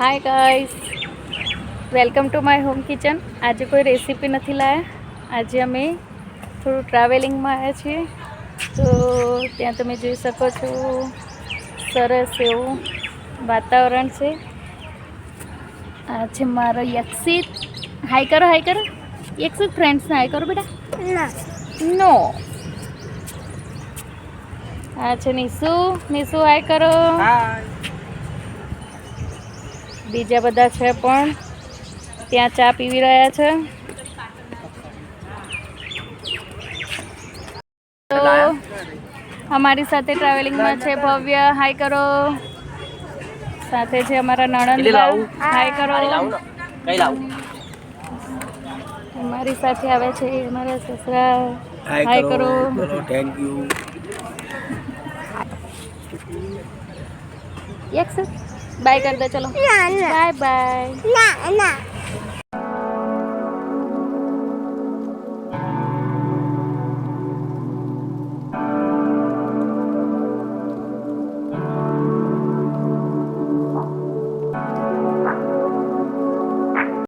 Hi guys, welcome to my home kitchen. आज कोई recipe नहीं लाया। आज अमे थोड़ा ट्रावेलिंग में आया छे तो त्या तमे जोई सको छो सरस एवं वातावरण से। आज मारो यक्षित हाय करो यक्षित फ्रेंड्स ने हाय करो बेटा। नो अच्छा निशु हाय करो। बीजा बधा छे पण ત્યાં ચા પીવી રહ્યા છે। તો અમારી સાથે ટ્રાવેલિંગમાં છે ભવ્ય, હાય કરો। સાથે છે અમારા નણંદબા, હાય કરો। અમારી સાથે આવે છે અમારા સસરા, હાય કરો। Thank you. એક બાય कर दो, चलो बाय बाय।